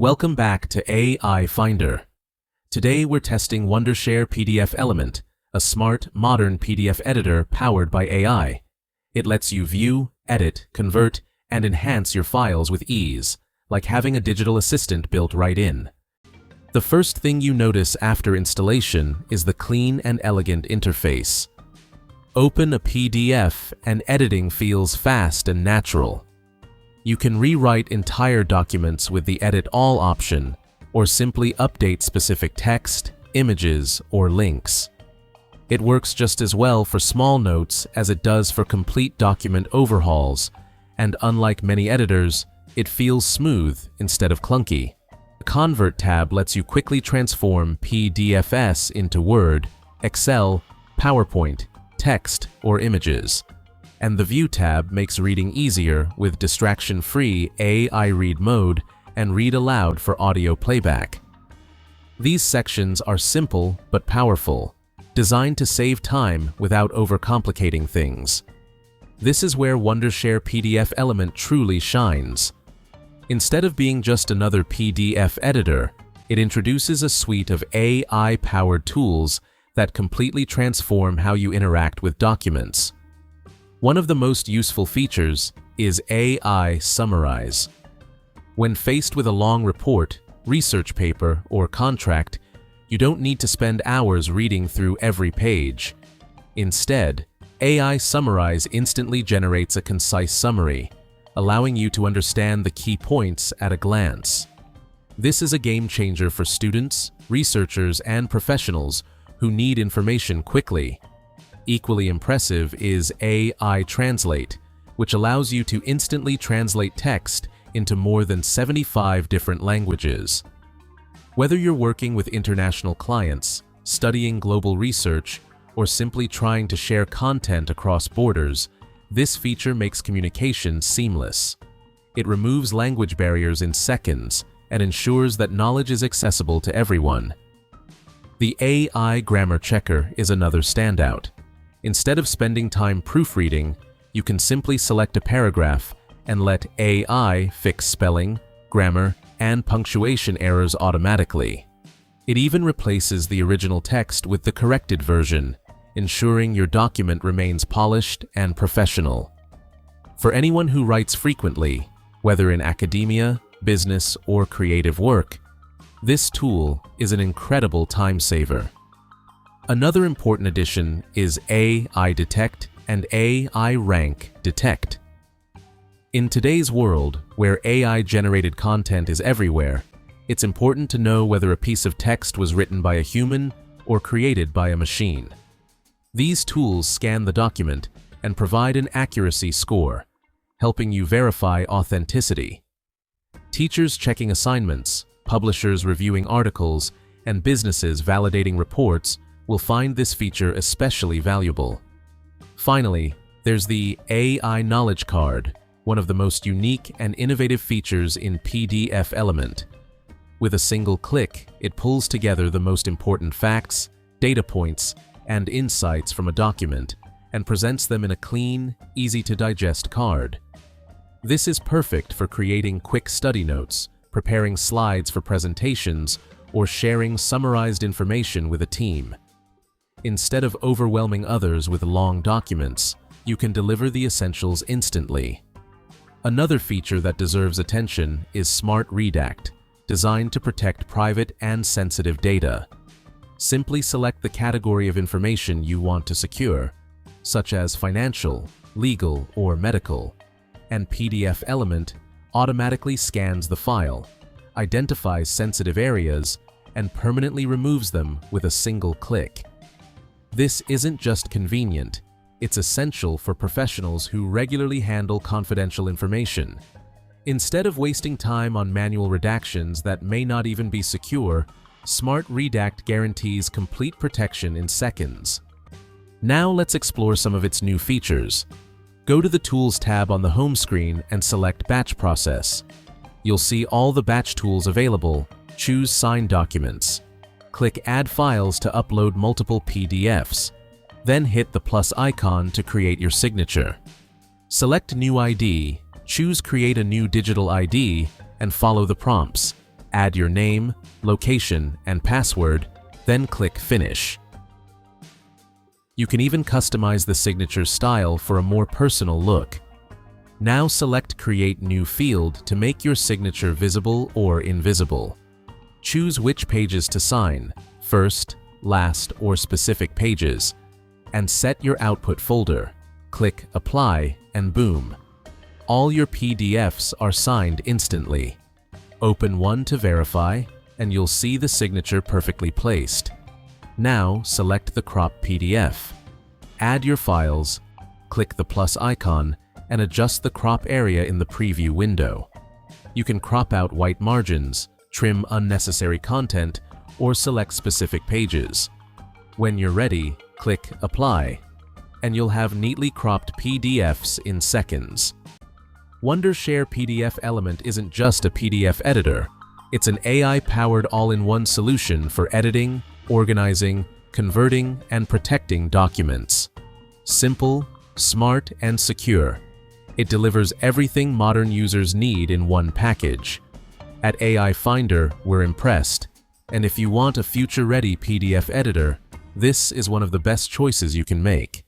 Welcome back to AI Finder. Today we're testing Wondershare PDFelement, a smart, modern PDF editor powered by AI. It lets you view, edit, convert, and enhance your files with ease, like having a digital assistant built right in. The first thing you notice after installation is the clean and elegant interface. Open a PDF and editing feels fast and natural. You can rewrite entire documents with the Edit All option, or simply update specific text, images, or links. It works just as well for small notes as it does for complete document overhauls, and unlike many editors, it feels smooth instead of clunky. The Convert tab lets you quickly transform PDFs into Word, Excel, PowerPoint, text, or images. And the View tab makes reading easier with distraction-free AI Read mode and Read Aloud for audio playback. These sections are simple but powerful, designed to save time without overcomplicating things. This is where Wondershare PDFelement truly shines. Instead of being just another PDF editor, it introduces a suite of AI-powered tools that completely transform how you interact with documents. One of the most useful features is AI Summarize. When faced with a long report, research paper, or contract, you don't need to spend hours reading through every page. Instead, AI Summarize instantly generates a concise summary, allowing you to understand the key points at a glance. This is a game changer for students, researchers, and professionals who need information quickly. Equally impressive is AI Translate, which allows you to instantly translate text into more than 75 different languages. Whether you're working with international clients, studying global research, or simply trying to share content across borders, this feature makes communication seamless. It removes language barriers in seconds and ensures that knowledge is accessible to everyone. The AI Grammar Checker is another standout. Instead of spending time proofreading, you can simply select a paragraph and let AI fix spelling, grammar, and punctuation errors automatically. It even replaces the original text with the corrected version, ensuring your document remains polished and professional. For anyone who writes frequently, whether in academia, business, or creative work, this tool is an incredible time saver. Another important addition is AI Detect and AI Rank Detect. In today's world, where AI-generated content is everywhere, it's important to know whether a piece of text was written by a human or created by a machine. These tools scan the document and provide an accuracy score, helping you verify authenticity. Teachers checking assignments, publishers reviewing articles, and businesses validating reports will find this feature especially valuable. Finally, there's the AI Knowledge Card, one of the most unique and innovative features in PDFelement. With a single click, it pulls together the most important facts, data points, and insights from a document and presents them in a clean, easy-to-digest card. This is perfect for creating quick study notes, preparing slides for presentations, or sharing summarized information with a team. Instead of overwhelming others with long documents, you can deliver the essentials instantly. Another feature that deserves attention is Smart Redact, designed to protect private and sensitive data. Simply select the category of information you want to secure, such as financial, legal, or medical, and PDFelement automatically scans the file, identifies sensitive areas, and permanently removes them with a single click. This isn't just convenient, it's essential for professionals who regularly handle confidential information. Instead of wasting time on manual redactions that may not even be secure, Smart Redact guarantees complete protection in seconds. Now let's explore some of its new features. Go to the Tools tab on the home screen and select Batch Process. You'll see all the batch tools available. Choose Sign Documents. Click Add Files to upload multiple PDFs. Then hit the plus icon to create your signature. Select New ID, choose Create a New Digital ID, and follow the prompts. Add your name, location, and password, then click Finish. You can even customize the signature style for a more personal look. Now select Create New Field to make your signature visible or invisible. Choose which pages to sign, first, last, or specific pages, and set your output folder. Click Apply, and boom! All your PDFs are signed instantly. Open one to verify, and you'll see the signature perfectly placed. Now select the cropped PDF. Add your files, click the plus icon, and adjust the crop area in the preview window. You can crop out white margins, trim unnecessary content, or select specific pages. When you're ready, click Apply, and you'll have neatly cropped PDFs in seconds. Wondershare PDFelement isn't just a PDF editor. It's an AI-powered all-in-one solution for editing, organizing, converting, and protecting documents. Simple, smart, and secure. It delivers everything modern users need in one package. At AI Finder, we're impressed. And if you want a future-ready PDF editor, this is one of the best choices you can make.